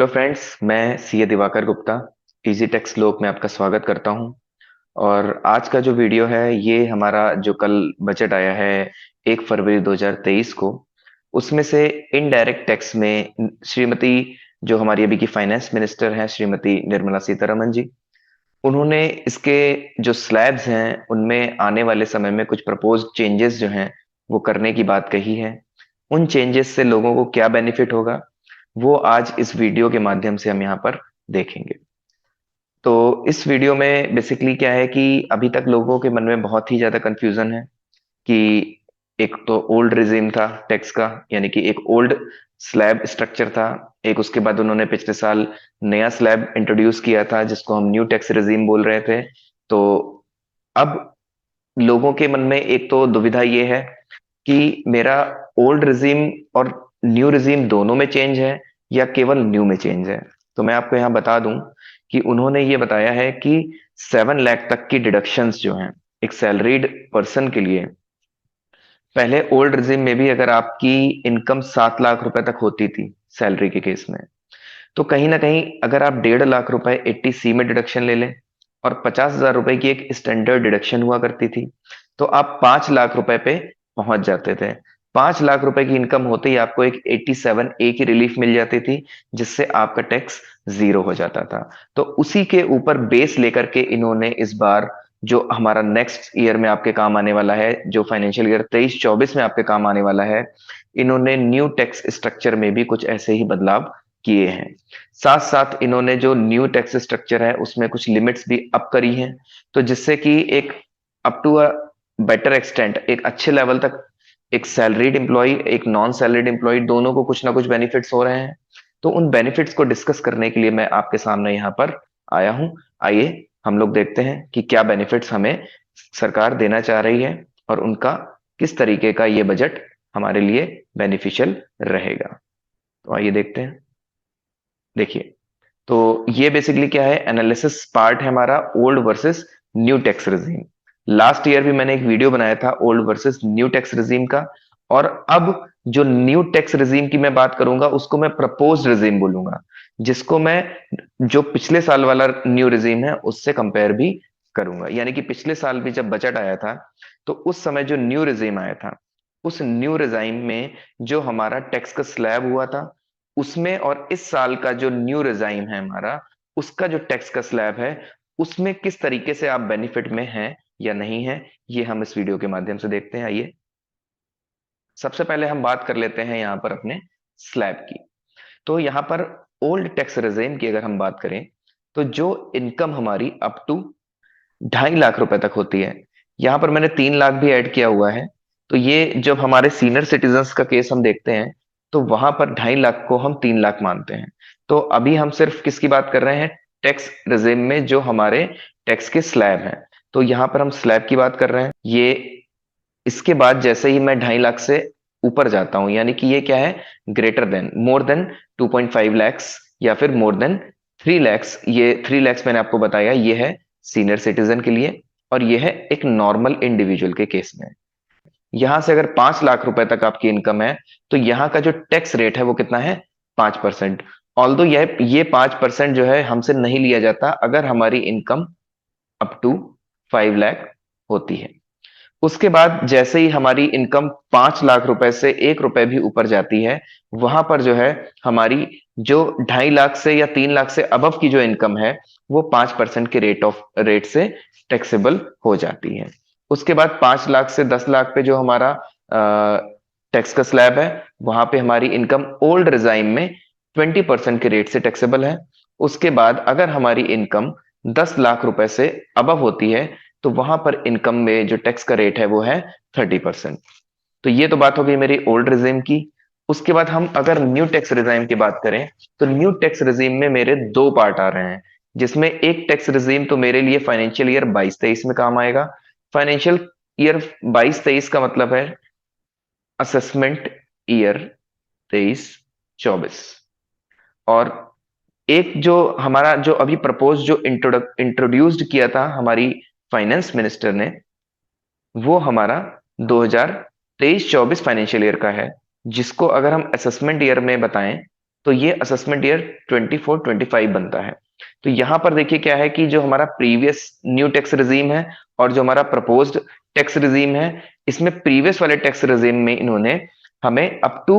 Hello friends, मैं CA Diwakar Gupta easy tax Lok में आपका स्वागत करता हूं। और आज का जो वीडियो है ये हमारा जो कल बजट आया है 1 फरवरी 2023 को, उसमें से इनडायरेक्ट टैक्स में श्रीमती जो हमारी अभी की फाइनेंस मिनिस्टर हैं श्रीमती निर्मला सीतारमन जी, उन्होंने इसके जो स्लैब्स हैं उनमें आने वाले समय में कुछ प्रपोज चेंजेस जो हैं वो करने की बात कही है। उन चेंजेस से लोगों को क्या बेनिफिट होगा वो आज इस वीडियो के माध्यम से हम यहाँ पर देखेंगे। तो इस वीडियो में बेसिकली क्या है कि अभी तक लोगों के मन में बहुत ही ज्यादा कंफ्यूजन है कि एक तो ओल्ड रिजीम था टैक्स का, यानी कि एक ओल्ड स्लैब स्ट्रक्चर था। एक उसके बाद उन्होंने पिछले साल नया स्लैब इंट्रोड्यूस किया था जिसको हम न्यू टैक्स रिजीम बोल रहे थे। तो अब लोगों के मन में एक तो दुविधा ये है कि मेरा ओल्ड रिजीम और न्यू रिजीम दोनों में चेंज है या केवल न्यू में चेंज है। तो मैं आपको यहाँ बता दूं कि उन्होंने ये बताया है कि 7 लाख तक की डिडक्शंस जो हैं एक सैलरीड पर्सन के लिए, पहले ओल्ड रिजीम में भी अगर आपकी इनकम 7 लाख रुपए तक होती थी सैलरी के केस में, तो कहीं ना कहीं अगर आप 1.5 लाख रुपए 80C में डिडक्शन ले लें और 50,000 रुपए की एक स्टैंडर्ड डिडक्शन हुआ करती थी, तो आप 5 लाख रुपए पे पहुंच जाते थे। 5 लाख रुपए की इनकम होते ही आपको एक 87A की रिलीफ मिल जाती थी, जिससे आपका टैक्स जीरो हो जाता था। तो उसी के ऊपर बेस लेकर के इन्होंने इस बार जो हमारा नेक्स्ट ईयर में आपके काम आने वाला है, जो फाइनेंशियल ईयर 23-24 में आपके काम आने वाला है, इन्होंने न्यू टैक्स स्ट्रक्चर में भी कुछ ऐसे ही बदलाव किए हैं। साथ साथ इन्होंने जो न्यू टैक्स स्ट्रक्चर है उसमें कुछ लिमिट्स भी अप करी हैं, तो जिससे कि एक up to a better extent, एक अच्छे लेवल तक एक सैलरीड एम्प्लॉय एक नॉन सैलरीड एम्प्लॉय दोनों को कुछ ना कुछ बेनिफिट्स हो रहे हैं। तो उन बेनिफिट्स को डिस्कस करने के लिए मैं आपके सामने यहाँ पर आया हूँ। आइए हम लोग देखते हैं कि क्या बेनिफिट्स हमें सरकार देना चाह रही है और उनका किस तरीके का ये बजट हमारे लिए बेनिफिशियल रहेगा। तो आइए देखते हैं। देखिए, तो ये बेसिकली क्या है, एनालिसिस पार्ट है हमारा old versus new tax regime. Last year भी मैंने एक वीडियो बनाया था old versus new tax regime का। और अब जो न्यू टैक्स रिजीम की मैं बात करूंगा उसको मैं प्रपोज्ड रिजीम बोलूंगा, जिसको मैं जो पिछले साल वाला न्यू रिजीम है उससे कंपेयर भी करूंगा। यानी कि पिछले साल भी जब बजट आया था तो उस समय जो न्यू रिजीम आया था, उस न्यू रिजीम में जो हमारा टैक्स का स्लैब हुआ था उसमें, और इस साल का जो न्यू रिजाइम है हमारा, उसका जो टैक्स का स्लैब है उसमें किस तरीके से आप बेनिफिट में हैं या नहीं है, ये हम इस वीडियो के माध्यम से देखते हैं। आइए सबसे पहले हम बात कर लेते हैं यहाँ पर अपने स्लैब की। तो यहाँ पर ओल्ड टैक्स रिजीम की अगर हम बात करें तो जो इनकम हमारी अप टू 2.5 लाख रुपए तक होती है, यहाँ पर मैंने 3 लाख भी ऐड किया हुआ है। तो ये जब हमारे सीनियर सिटीजन्स का केस हम देखते हैं तो वहां पर 2.5 लाख को हम 3 लाख मानते हैं। तो अभी हम सिर्फ किसकी बात कर रहे हैं, टैक्स रिजिम में जो हमारे टैक्स के स्लैब हैं। तो यहाँ पर हम स्लैब की बात कर रहे हैं। ये इसके बाद जैसे ही मैं 2.5 लाख से ऊपर जाता हूं, यानी कि ये क्या है, greater than more than 2.5 lakhs या फिर मोर देन 3 लैक्स। ये 3 लैक्स मैंने आपको बताया ये है सीनियर सिटीजन के लिए, और ये है एक नॉर्मल इंडिविजुअल के केस में। यहां से अगर 5 लाख रुपए तक आपकी इनकम है तो यहाँ का जो टैक्स रेट है वो कितना है, 5%। ऑल्दो ये 5% जो है हमसे नहीं लिया जाता अगर हमारी इनकम अप टू 5 लाख होती है। उसके बाद जैसे ही हमारी इनकम 5 लाख रुपए से 1 रुपए भी ऊपर जाती है, वहां पर जो है हमारी जो 2.5 लाख से या 3 लाख से अबव की जो इनकम है वो 5% के रेट से टैक्सेबल हो जाती है। उसके बाद 5 लाख से 10 लाख पे जो हमारा टैक्स का स्लैब है, वहां पे हमारी इनकम ओल्ड रिजाइम में 20% के रेट से टैक्सेबल है। उसके बाद अगर हमारी इनकम 10 लाख रुपए से अबव होती है तो वहां पर इनकम में जो टैक्स का रेट है वो है 30%। तो ये तो बात हो गई मेरी ओल्ड रिजीम की। उसके बाद हम अगर न्यू टैक्स रिजीम की बात करें तो न्यू टैक्स रिजीम में मेरे दो पार्ट आ रहे हैं, जिसमें एक टैक्स रिजीम तो मेरे लिए फाइनेंशियल ईयर 22-23 में काम आएगा। फाइनेंशियल ईयर 22-23 का मतलब है असेसमेंट ईयर 23-24। और एक जो हमारा जो अभी प्रपोज जो इंट्रोड्यूस्ड किया था हमारी फाइनेंस मिनिस्टर ने, वो हमारा 2023-24 फाइनेंशियल ईयर का है, जिसको अगर हम असेसमेंट ईयर में बताएं तो ये असेसमेंट ईयर 24-25 बनता है। तो यहाँ पर देखिए क्या है कि जो हमारा प्रीवियस न्यू टैक्स रिजीम है और जो हमारा प्रपोज्ड टैक्स रिजीम है, इसमें प्रीवियस वाले टैक्स रिजीम में इन्होंने हमें अप टू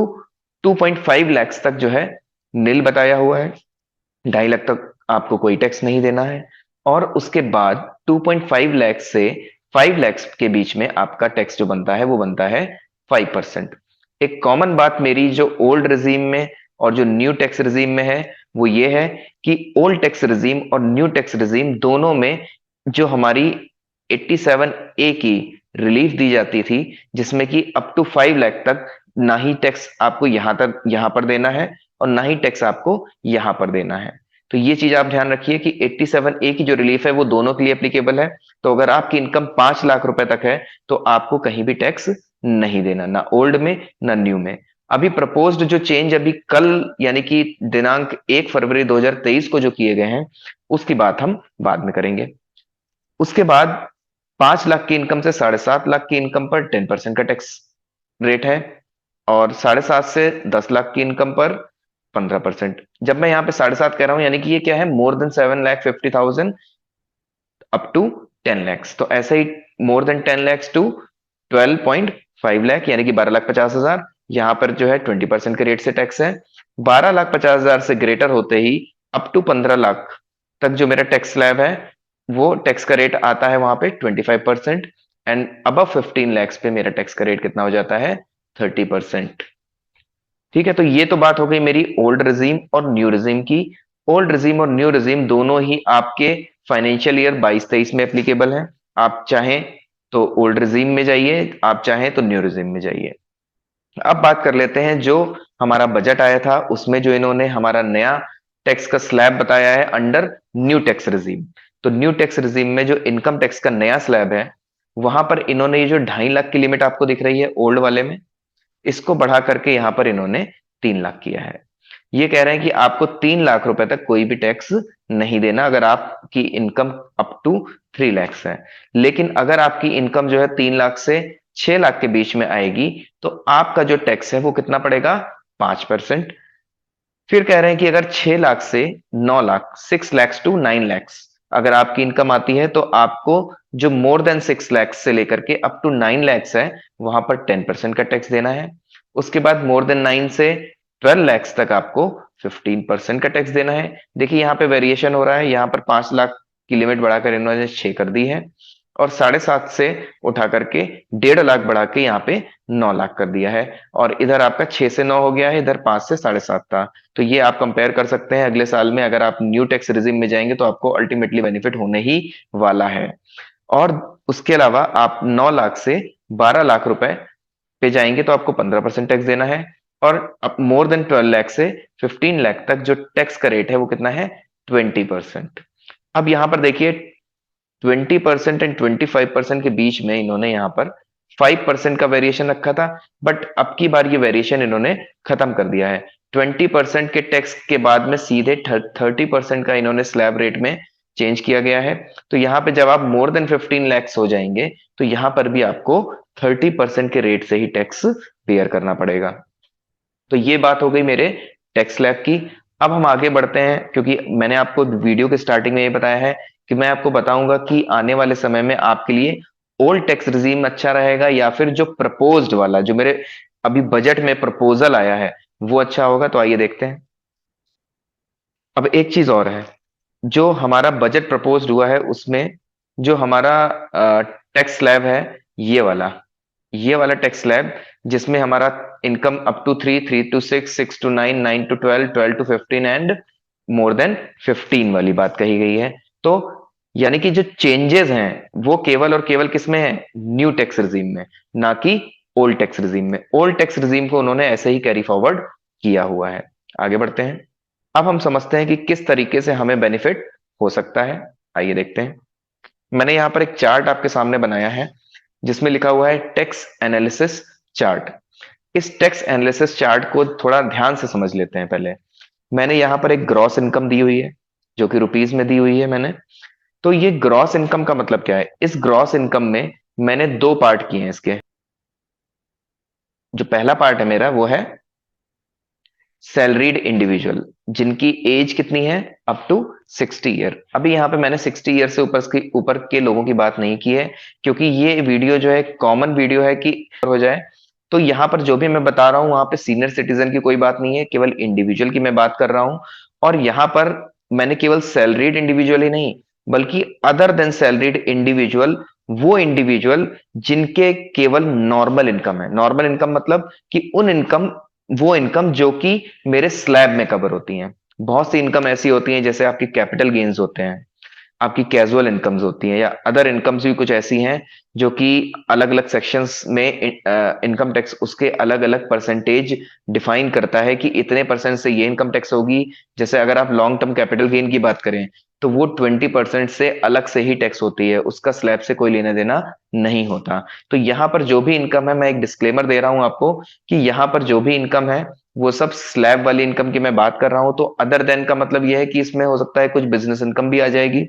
2.5 लाख तक जो है नील बताया हुआ है, 2.5 लाख तक आपको कोई टैक्स नहीं देना है। और उसके बाद 2.5 लाख से 5 लाख के बीच में आपका टैक्स जो बनता है वो बनता है 5%। एक कॉमन बात मेरी जो ओल्ड रिजीम में और जो न्यू टैक्स रिजीम में है वो ये है कि ओल्ड टैक्स रिजीम और न्यू टैक्स रिजीम दोनों में जो हमारी 87 ए की रिलीफ दी जाती थी, जिसमें कि अप टू 5 लाख तक ना ही टैक्स आपको यहां पर देना है और ना ही टैक्स आपको यहां पर देना है। तो ये चीज आप ध्यान रखिए कि 87 ए की जो रिलीफ है वो दोनों के लिए एप्लीकेबल है। तो अगर आपकी इनकम 5 लाख रुपए तक है तो आपको कहीं भी टैक्स नहीं देना, ना ओल्ड में ना न्यू में। अभी प्रपोज्ड जो चेंज अभी कल यानी कि दिनांक 1 फरवरी 2023 को जो किए गए हैं उसकी बात हम बाद में करेंगे। उसके बाद 5 लाख की इनकम से 7.5 लाख की इनकम पर 10% का टैक्स रेट है, और 7.5 से 10 लाख की इनकम पर 15%। जब मैं यहाँ पे 7.5 कह रहा हूं यानी कि ये क्या है, more than 7,50,000 up to 10 lakhs। तो ऐसे ही more than 10 lakhs to 12.5 lakh यानी कि 12,50,000, यहाँ पर जो है 20% के रेट से टैक्स है। 12,50,000 से ग्रेटर होते ही अप टू 15 लाख तक जो मेरा टैक्स स्लैब है वो टैक्स का रेट आता है वहां पे 25%। एंड अबव 15 lakhs पे मेरा टैक्स का रेट कितना हो जाता है, 30%। ठीक है, तो ये तो बात हो गई मेरी ओल्ड रिजीम और न्यू रिजीम की। ओल्ड रिजीम और न्यू रिजीम दोनों ही आपके फाइनेंशियल ईयर 22-23 में एप्लीकेबल है। आप चाहें तो ओल्ड रिजीम में जाइए, आप चाहें तो न्यू रिजीम में जाइए। अब बात कर लेते हैं जो हमारा बजट आया था उसमें जो इन्होंने हमारा नया टैक्स का स्लैब बताया है अंडर न्यू टैक्स रिजीम। तो न्यू टैक्स रिजीम में जो इनकम टैक्स का नया स्लैब है वहां पर इन्होंने ये जो 2.5 लाख की लिमिट आपको दिख रही है ओल्ड वाले में, इसको बढ़ा करके यहां पर इन्होंने 3 लाख किया है। ये कह रहे हैं कि आपको 3 लाख रुपए तक कोई भी टैक्स नहीं देना अगर आपकी इनकम अप टू 3 lakhs है। लेकिन अगर आपकी इनकम जो है 3 लाख से 6 लाख के बीच में आएगी तो आपका जो टैक्स है वो कितना पड़ेगा, 5%। फिर कह रहे हैं कि अगर 6 लाख से 9 लाख, 6 lakhs टू 9 lakhs अगर आपकी इनकम आती है तो आपको जो मोर देन 6 lakhs से लेकर के अप टू 9 lakhs है वहां पर 10% का टैक्स देना है। उसके बाद मोर देन 9 से 12 lakhs तक आपको 15% का टैक्स देना है। देखिए यहाँ पे वेरिएशन हो रहा है, यहाँ पर 5 लाख की लिमिट बढ़ाकर इन्होंने 6 कर दी है, और 7.5 से उठा करके 1.5 लाख बढ़ा के यहाँ पे 9 लाख कर दिया है। और इधर आपका 6 से 9 हो गया है, इधर 5 से 7.5 था। तो ये आप कंपेयर कर सकते हैं, अगले साल में अगर आप न्यू टैक्स रिजिम में जाएंगे तो आपको अल्टीमेटली बेनिफिट होने ही वाला है। और उसके अलावा आप 9 लाख से 12 लाख रुपए पे जाएंगे तो आपको 15% टैक्स देना है। और अब मोर देन 12 लाख से 15 लाख तक जो टैक्स का रेट है वो कितना है, 20%। अब यहाँ पर देखिए 20% एंड 25% के बीच में इन्होंने यहाँ पर 5% का वेरिएशन रखा था, बट अब की बार ये वेरिएशन इन्होंने खत्म कर दिया है। 20% के टैक्स के बाद में सीधे 30% का इन्होंने स्लैब रेट में चेंज किया गया है। तो यहाँ पे जब आप मोर देन 15 lakhs हो जाएंगे तो यहाँ पर भी आपको 30% के रेट से ही टैक्स पेयर करना पड़ेगा। तो ये बात हो गई मेरे टैक्स स्लैब की। अब हम आगे बढ़ते हैं, क्योंकि मैंने आपको वीडियो के स्टार्टिंग में ये बताया है कि मैं आपको बताऊंगा कि आने वाले समय में आपके लिए ओल्ड टैक्स रिजीम अच्छा रहेगा या फिर जो प्रपोज्ड वाला जो मेरे अभी बजट में प्रपोजल आया है वो अच्छा होगा। तो आइए देखते हैं। अब एक चीज और है, जो हमारा बजट प्रपोज्ड हुआ है उसमें जो हमारा टैक्स स्लैब है, ये वाला ये वाला टैक्स स्लैब जिसमें हमारा income up to 3, 3 to 6, 6 to 9, 9 to 12, 12 to 15 and more than 15 वाली बात कही गई है। तो यानी कि जो चेंजेस हैं वो केवल और केवल किस में है, न्यू टैक्स रिजीम में, ना कि ओल्ड टैक्स रिजीम में। ओल्ड टैक्स रिजीम को उन्होंने ऐसे ही कैरी फॉरवर्ड किया हुआ है। आगे बढ़ते हैं। अब हम समझते हैं कि किस तरीके से हमें बेनिफिट हो सकता है। आइए देखते हैं। मैंने यहाँ पर एक चार्ट आपके सामने बनाया है जिसमें लिखा हुआ है टैक्स एनालिसिस चार्ट। इस टैक्स एनालिसिस चार्ट को थोड़ा ध्यान से समझ लेते हैं पहले। मैंने यहाँ पर एक ग्रॉस इनकम दी हुई है जो कि रुपीज में दी हुई है मैंने। तो ये ग्रॉस इनकम का मतलब क्या है, इस ग्रॉस इनकम में मैंने दो पार्ट किए हैं इसके। जो पहला पार्ट है मेरा वो है सैलरीड इंडिविजुअल जिनकी एज कितनी है, अप टू 60 ईयर। अभी यहाँ पे मैंने 60 ईयर से ऊपर के लोगों की बात नहीं की है, क्योंकि ये वीडियो जो है कॉमन वीडियो है कि हो जाए। तो यहाँ पर जो भी मैं बता रहा हूँ वहां पे सीनियर सिटीजन की कोई बात नहीं है, केवल इंडिविजुअल की मैं बात कर रहा हूँ। और यहाँ पर मैंने केवल सैलरीड इंडिविजुअल ही नहीं, बल्कि अदर देन सैलरीड इंडिविजुअल, वो इंडिविजुअल जिनके केवल नॉर्मल इनकम है। नॉर्मल इनकम मतलब कि उन इनकम, वो इनकम जो कि मेरे स्लैब में कवर होती हैं। बहुत सी इनकम ऐसी होती हैं, जैसे आपकी कैपिटल गेन्स होते हैं, आपकी कैजुअल इनकम्स होती हैं, या अदर इनकम्स भी कुछ ऐसी हैं जो कि अलग अलग सेक्शंस में इनकम टैक्स उसके अलग अलग परसेंटेज डिफाइन करता है कि इतने परसेंट से ये इनकम टैक्स होगी। जैसे अगर आप लॉन्ग टर्म कैपिटल गेन की बात करें, तो वो 20% से अलग से ही टैक्स होती है, उसका स्लैब से कोई लेना देना नहीं होता। तो यहाँ पर जो भी इनकम है, मैं एक डिस्क्लेमर दे रहा हूं आपको कि यहाँ पर जो भी इनकम है वो सब स्लैब वाली इनकम की मैं बात कर रहा हूं। तो अदर देन का मतलब यह है कि इसमें हो सकता है कुछ बिजनेस इनकम भी आ जाएगी,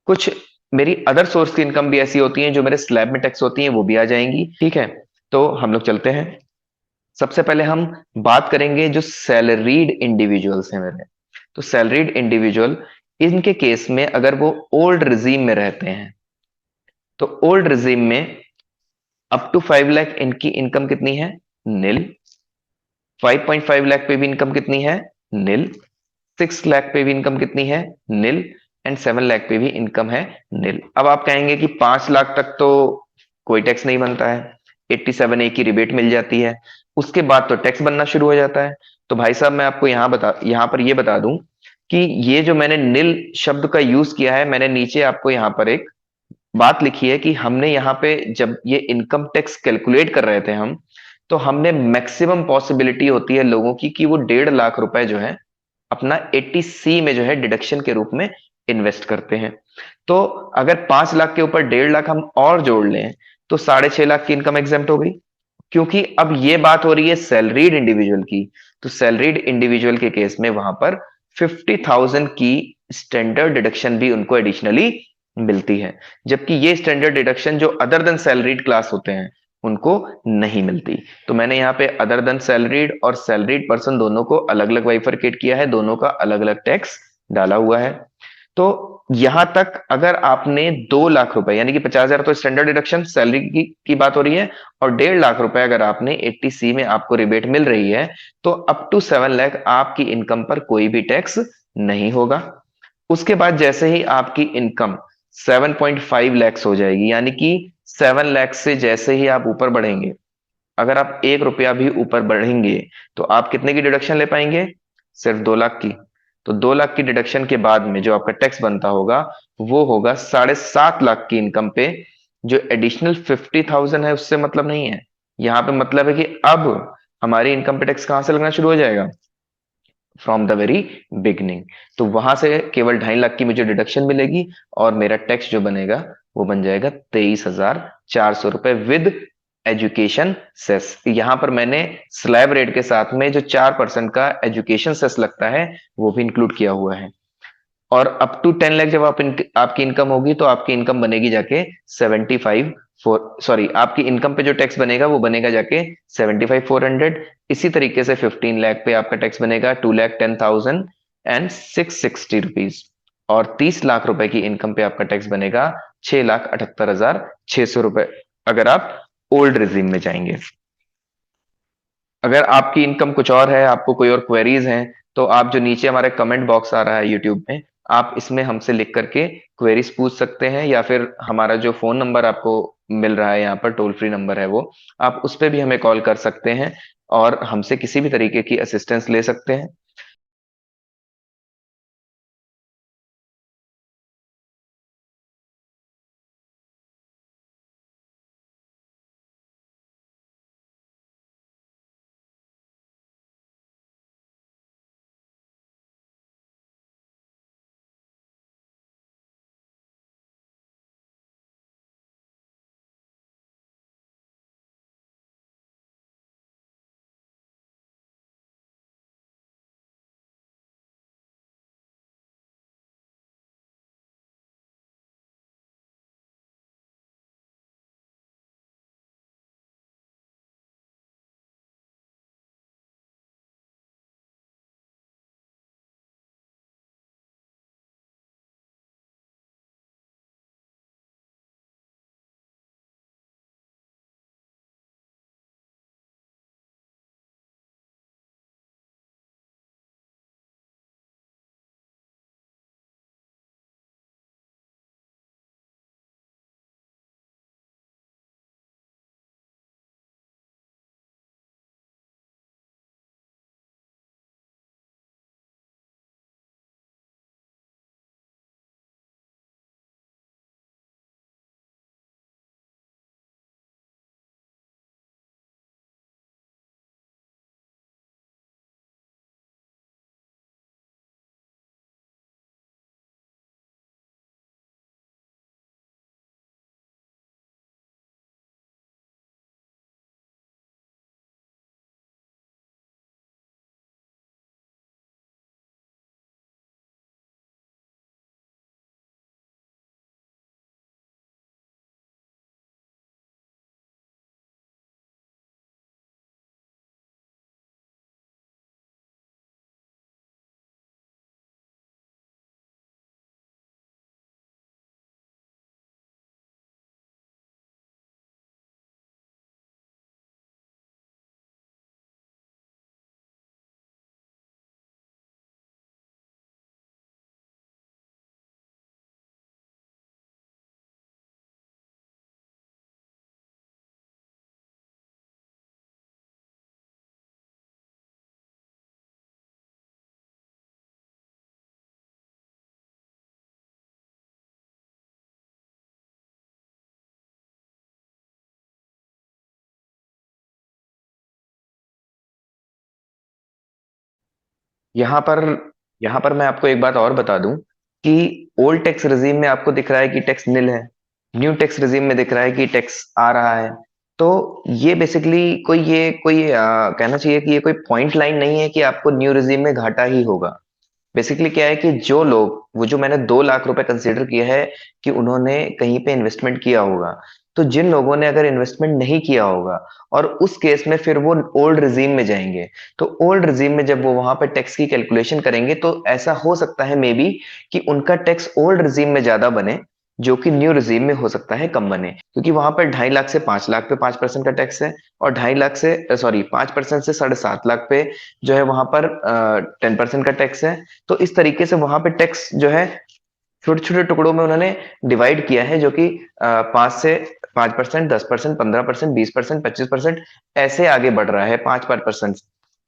कुछ मेरी अदर सोर्स की इनकम भी ऐसी होती हैं जो मेरे स्लैब में टैक्स होती हैं, वो भी आ जाएंगी। ठीक है, तो हम लोग चलते हैं। सबसे पहले हम बात करेंगे जो सैलरीड इंडिविजुअल्स हैं मेरे। तो सैलरीड इंडिविजुअल, इनके केस में अगर वो ओल्ड रिजीम में रहते हैं, तो ओल्ड रिजीम में अप टू 5 लाख इनकी इनकम कितनी है, नील। 5.5 लाख पे भी इनकम कितनी है, नील। 6 लाख पे भी इनकम कितनी है, नील। एंड 7 लाख पे भी इनकम है, नील। अब आप कहेंगे कि 5 लाख तक तो कोई टैक्स नहीं बनता है, 87A की रिबेट मिल जाती है, उसके बाद तो टैक्स बनना शुरू हो जाता है। तो भाई साहब मैं आपको यहाँ पर ये बता दूं कि ये जो मैंने नील शब्द का यूज किया है, मैंने नीचे आपको यहाँ पर एक बात लिखी है कि हमने यहाँ पे जब ये इनकम टैक्स कैलकुलेट कर रहे थे हम, तो हमने मैक्सिमम पॉसिबिलिटी होती है लोगों की कि वो 1.5 लाख रुपए जो है अपना 80C में जो है डिडक्शन के रूप में इन्वेस्ट करते हैं। तो अगर 5 लाख के ऊपर 1.5 लाख हम और जोड़ लें, तो 6.5 लाख की इनकम एग्जेम्प्ट हो गई। क्योंकि अब ये बात हो रही है सैलरीड इंडिविजुअल की, तो सैलरीड इंडिविजुअल के केस में वहां पर 50,000 की स्टैंडर्ड डिडक्शन भी उनको एडिशनली मिलती है, जबकि ये स्टैंडर्ड डिडक्शन जो अदर देन सैलरीड क्लास होते हैं उनको नहीं मिलती। तो मैंने यहाँ पे अदर देन सैलरीड और सैलरीड पर्सन दोनों को अलग अलग बाइफरकेट किया है, दोनों का अलग अलग टैक्स डाला हुआ है। तो यहां तक अगर आपने 2 लाख रुपए, यानी कि 50,000 तो स्टैंडर्ड डिडक्शन सैलरी की बात हो रही है, और 1.5 लाख रुपए अगर आपने 80C में आपको रिबेट मिल रही है, तो अप टू 7 लाख आपकी इनकम पर कोई भी टैक्स नहीं होगा। उसके बाद जैसे ही आपकी इनकम 7.5 लैक्स हो जाएगी, यानी कि 7 लाख से जैसे ही आप ऊपर बढ़ेंगे, अगर आप 1 रुपया भी ऊपर बढ़ेंगे, तो आप कितने की डिडक्शन ले पाएंगे, सिर्फ 2 लाख की। तो 2 लाख की डिडक्शन के बाद में जो आपका टैक्स बनता होगा, वो होगा 7.5 लाख की इनकम पे। जो एडिशनल 50,000 है उससे मतलब नहीं है, यहाँ पे मतलब है कि अब हमारी इनकम पे टैक्स कहां से लगना शुरू हो जाएगा, फ्रॉम द वेरी बिगनिंग। तो वहां से केवल 2.5 लाख की मुझे डिडक्शन मिलेगी, और मेरा टैक्स जो बनेगा वो बन जाएगा 23,400 रुपए विद एजुकेशन सेस। यहाँ पर मैंने स्लैब रेट के साथ में जो 4% का एजुकेशन सेस लगता है वो भी इंक्लूड किया हुआ है। और अप टू 10 लाख जब आपकी इनकम होगी, तो आपकी इनकम बनेगी जाके 75 फोर सॉरी आपकी इनकम पे जो टैक्स बनेगा वो बनेगा जाके 75,400। इसी तरीके से 15 लाख पे आपका टैक्स बनेगा 2,10,000 एंड 660 रुपीज। और 30 लाख रुपए की इनकम पे आपका टैक्स बनेगा 6,78,600 रुपए, अगर आप ओल्ड रिजीम में जाएंगे। अगर आपकी इनकम कुछ और है, आपको कोई और क्वेरीज हैं, तो आप जो नीचे हमारे कमेंट बॉक्स आ रहा है यूट्यूब में, आप इसमें हमसे लिख करके क्वेरीज पूछ सकते हैं, या फिर हमारा जो फोन नंबर आपको मिल रहा है यहाँ पर, टोल फ्री नंबर है वो, आप उस पर भी हमें कॉल कर सकते हैं और हमसे किसी भी तरीके की असिस्टेंस ले सकते हैं। यहाँ पर यहाँ पर मैं आपको एक बात और बता दूं कि ओल्ड टैक्स रिजीम में आपको दिख रहा है कि टैक्स निल है, न्यू टैक्स रिजीम में दिख रहा है कि टैक्स आ रहा है। तो ये बेसिकली कोई कहना चाहिए कि ये कोई पॉइंट लाइन नहीं है कि आपको न्यू रिजीम में घाटा ही होगा। बेसिकली क्या है कि जो लोग, वो जो मैंने 2 लाख रुपए कंसीडर किया है कि उन्होंने कहीं पे इन्वेस्टमेंट किया होगा, तो जिन लोगों ने अगर इन्वेस्टमेंट नहीं किया होगा और उस केस में फिर वो ओल्ड रिजीम में जाएंगे, तो ओल्ड रिजीम में जब वो वहां पे टैक्स की कैलकुलेशन करेंगे तो ऐसा हो सकता है मे बी कि उनका टैक्स ओल्ड रिजीम में ज्यादा बने, जो कि न्यू रिजीम में हो सकता है कम बने, क्योंकि वहां पर 2.5 लाख से 5 लाख पे 5% का टैक्स है, और 2.5 लाख से 5% से 7.5 लाख पे जो है वहां पर 10% का टैक्स है। तो इस तरीके से वहां पे टैक्स जो है छोटे छोटे टुकड़ों में उन्होंने डिवाइड किया है, जो कि 5% 10%, 15%, 20%, 25% ऐसे आगे बढ़ रहा है, 5%।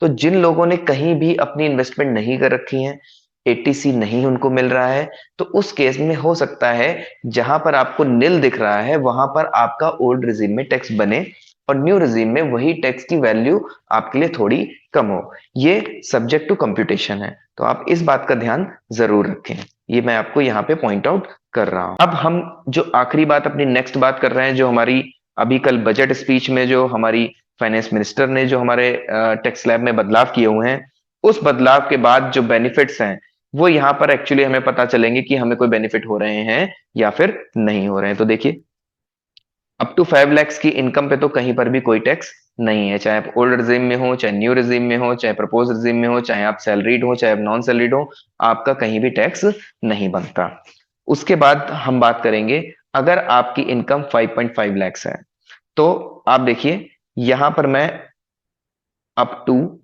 तो जिन लोगों ने कहीं भी अपनी इन्वेस्टमेंट नहीं कर रखी है, एटीसी नहीं उनको मिल रहा है, तो उस केस में हो सकता है जहां पर आपको निल दिख रहा है वहां पर आपका ओल्ड रिजीम में टैक्स बने और न्यू रिजीम में वही टैक्स की वैल्यू आपके लिए थोड़ी कम हो। ये सब्जेक्ट टू कंप्यूटेशन है, तो आप इस बात का ध्यान जरूर रखें। ये मैं आपको यहाँ पे पॉइंट आउट कर रहा हूं। अब हम जो आखिरी बात, अपनी नेक्स्ट बात कर रहे हैं, जो हमारी अभी कल बजट स्पीच में जो हमारी फाइनेंस मिनिस्टर ने जो हमारे टैक्स स्लैब में बदलाव किए हुए हैं, उस बदलाव के बाद जो बेनिफिट्स हैं वो यहाँ पर एक्चुअली हमें पता चलेंगे कि हमें कोई बेनिफिट हो रहे हैं या फिर नहीं हो रहे हैं। तो देखिए, अप टू 5 lakhs की इनकम पे तो कहीं पर भी कोई टैक्स नहीं है, चाहे आप ओल्ड रिजीम में हो, चाहे न्यू रिजीम में हो, चाहे प्रपोज रिजीम में हो, चाहे आप सैलरीड हो, चाहे आप नॉन सैलरीड हो, आपका कहीं भी टैक्स नहीं बनता। उसके बाद हम बात करेंगे, अगर आपकी इनकम 5.5 lakhs है, तो आप देखिए यहां पर मैं अप टू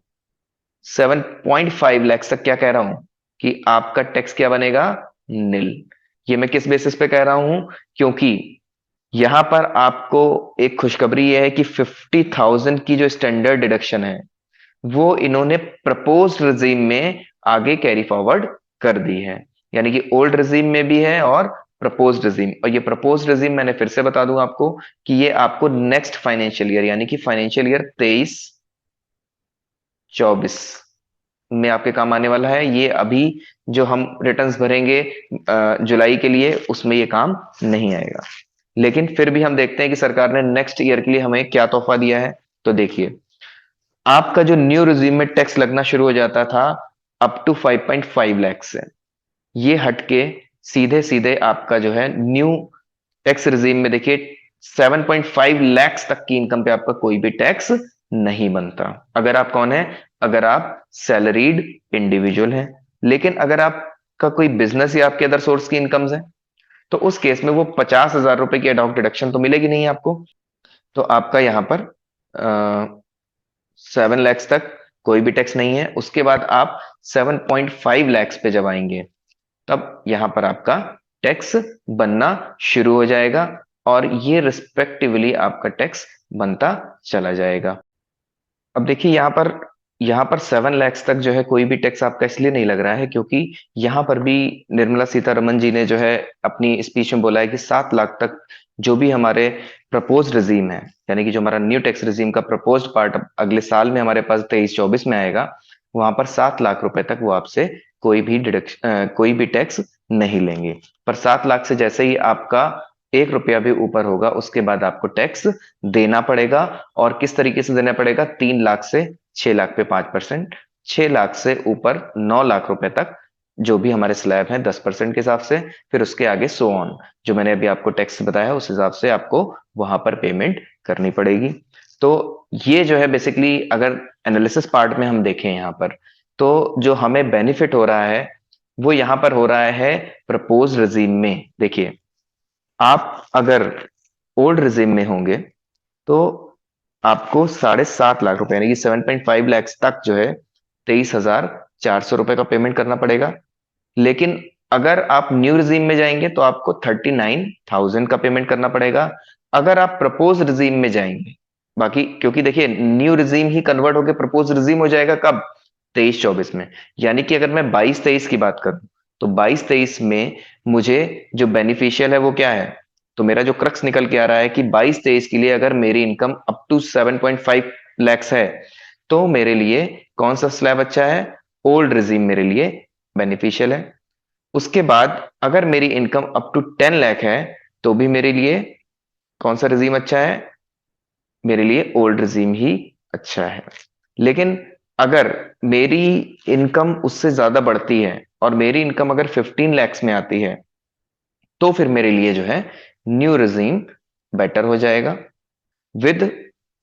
7.5 lakhs तक क्या कह रहा हूं कि आपका टैक्स क्या बनेगा, निल। ये मैं किस बेसिस पे कह रहा हूं, क्योंकि यहां पर आपको एक खुशखबरी यह है कि 50,000 की जो स्टैंडर्ड डिडक्शन है वो इन्होंने प्रपोज्ड रिजीम में आगे कैरी फॉरवर्ड कर दी है। यानी कि ओल्ड रिजीम में भी है और प्रपोज्ड रिजीम, और ये प्रपोज्ड रिजीम मैंने फिर से बता दूं आपको कि ये आपको नेक्स्ट फाइनेंशियल ईयर यानी कि फाइनेंशियल ईयर 23-24 में आपके काम आने वाला है। ये अभी जो हम रिटर्न्स भरेंगे जुलाई के लिए, उसमें ये काम नहीं आएगा। लेकिन फिर भी हम देखते हैं कि सरकार ने नेक्स्ट ईयर के लिए हमें क्या तोहफा दिया है। तो देखिए, आपका जो न्यू रिजीम में टैक्स लगना शुरू हो जाता था अप टू 5.5 लाख से, ये हटके सीधे सीधे आपका जो है न्यू टैक्स रिजीम में देखिए 7.5 लैक्स तक की इनकम पे आपका कोई भी टैक्स नहीं बनता। अगर आप कौन है, अगर आप सैलरीड इंडिविजुअल है। लेकिन अगर आपका कोई बिजनेस या आपके अदर सोर्स की इनकम्स है, तो उस केस में वो 50,000 रुपए की एडॉक डिडक्शन तो मिलेगी नहीं आपको। तो आपका यहाँ पर 7 लैक्स तक कोई भी टैक्स नहीं है। उसके बाद आप 7.5 लैक्स पे जब आएंगे, तब यहां पर आपका टैक्स बनना शुरू हो जाएगा, और ये रिस्पेक्टिवली आपका टैक्स बनता चला जाएगा। अब देखिए, यहाँ पर 7 लैक्स तक जो है कोई भी टैक्स आपका इसलिए नहीं लग रहा है क्योंकि यहाँ पर भी निर्मला सीतारमन जी ने जो है अपनी स्पीच में बोला है कि 7 लाख तक जो भी हमारे प्रपोज रिजीम है, यानी कि जो हमारा न्यू टैक्स रिजीम का प्रपोज्ड पार्ट अगले साल में हमारे पास 23-24 में आएगा, वहां पर 7 लाख रुपए तक वो आपसे कोई भी टैक्स नहीं लेंगे। पर 7 लाख से जैसे ही आपका 1 रुपया भी ऊपर होगा, उसके बाद आपको टैक्स देना पड़ेगा। और किस तरीके से देना पड़ेगा, 3 लाख से 6 लाख पे 5%, 6 लाख से ऊपर 9 लाख रुपए तक जो भी हमारे स्लैब है 10% के हिसाब से, फिर उसके आगे सो ऑन, जो मैंने अभी आपको टैक्स बताया उस हिसाब से आपको वहां पर पेमेंट करनी पड़ेगी। तो ये जो है बेसिकली, अगर एनालिसिस पार्ट में हम देखें यहाँ पर, तो जो हमें बेनिफिट हो रहा है वो यहाँ पर हो रहा है प्रपोज रिजीम में। देखिए, आप अगर ओल्ड रिजीम में होंगे तो आपको 7.5 लाख रुपए यानी कि 7.5 लैक्स तक जो है 23,400 रुपए का पेमेंट करना पड़ेगा। लेकिन अगर आप न्यू रिजीम में जाएंगे तो आपको 39,000 का पेमेंट करना पड़ेगा। अगर आप प्रपोज रिजीम में जाएंगे, बाकी क्योंकि देखिए न्यू रिजीम ही कन्वर्ट होकर प्रपोज रिजीम हो जाएगा कब, 23-24 में। यानी कि अगर मैं 22-23 की बात करूं, तो 22-23 में मुझे जो बेनिफिशियल है वो क्या है, तो मेरा जो क्रक्स निकल के आ रहा है कि 22-23 के लिए अगर मेरी इनकम अप टू 7.5 लैक्स है, तो मेरे लिए कौन सा स्लैब अच्छा है, ओल्ड रिजीम मेरे लिए बेनिफिशियल है। उसके बाद अगर मेरी इनकम अप टू 10 लाख है तो भी मेरे लिए कौन सा रिजीम अच्छा है? मेरे लिए ओल्ड रिजीम ही अच्छा है। लेकिन अगर मेरी इनकम उससे ज्यादा बढ़ती है और मेरी इनकम अगर 15 lakhs में आती है तो फिर मेरे लिए जो है न्यू रिजीम बेटर हो जाएगा, with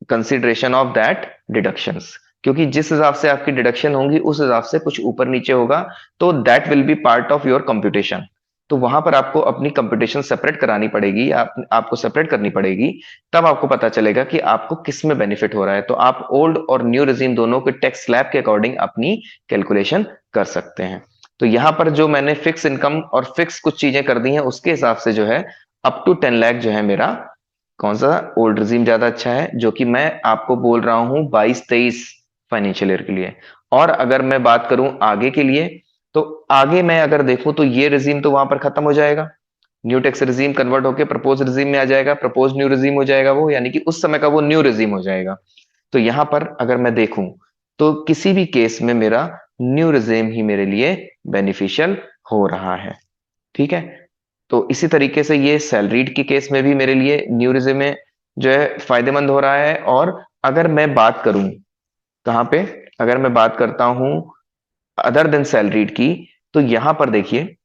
consideration of that deductions. क्योंकि जिस हिसाब से आपकी डिडक्शन होंगी उस हिसाब से कुछ ऊपर नीचे होगा, तो that will be part of your computation. तो वहां पर आपको अपनी कंप्यूटेशन सेपरेट करानी पड़ेगी, आपको सेपरेट करनी पड़ेगी। तब आपको पता चलेगा कि आपको किस में बेनिफिट हो रहा है। तो आप ओल्ड और न्यू रिजीम दोनों के टैक्स स्लैब के अकॉर्डिंग अपनी कैलकुलेशन कर सकते हैं। तो यहाँ पर जो मैंने फिक्स इनकम और फिक्स कुछ चीजें कर दी हैं उसके हिसाब से जो है अप टू 10 लाख जो है मेरा कौन सा ओल्ड रिजीम ज्यादा अच्छा है, जो कि मैं आपको बोल रहा हूं 22-23 फाइनेंशियल ईयर के लिए। और अगर मैं बात करूं आगे के लिए, तो आगे मैं अगर देखूं तो ये रिजीम तो वहां पर खत्म हो जाएगा, न्यू टैक्स रिजीम कन्वर्ट होकर प्रपोज रिजीम में आ जाएगा, प्रपोज न्यू रिजीम हो जाएगा वो, यानी कि उस समय का वो न्यू रिजीम हो जाएगा। तो यहां पर अगर मैं देखूं तो किसी भी केस में मेरा न्यू रिजीम ही मेरे लिए बेनिफिशियल हो रहा है। ठीक है। तो इसी तरीके से ये सैलरीड के केस में भी मेरे लिए न्यू रिज्यूमे जो है फायदेमंद हो रहा है। और अगर मैं बात करूं कहाँ पे, अगर मैं बात करता हूं अदर देन सैलरीड की, तो यहां पर देखिए,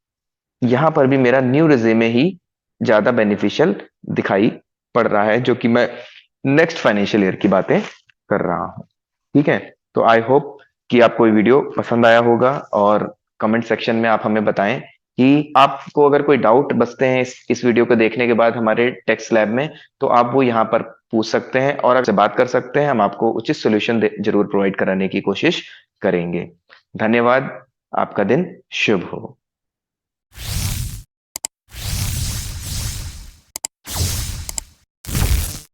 यहां पर भी मेरा न्यू रिज्यूमे ही ज्यादा बेनिफिशियल दिखाई पड़ रहा है, जो कि मैं नेक्स्ट फाइनेंशियल ईयर की बातें कर रहा हूं। ठीक है। तो आई होप कि आपको ये वीडियो पसंद आया होगा, और कमेंट सेक्शन में आप हमें बताएं कि आपको अगर कोई डाउट बचते हैं इस वीडियो को देखने के बाद हमारे टेक्स्ट लैब में, तो आप वो यहाँ पर पूछ सकते हैं और आपसे बात कर सकते हैं। हम आपको उचित सोल्यूशन जरूर प्रोवाइड कराने की कोशिश करेंगे। धन्यवाद। आपका दिन शुभ हो।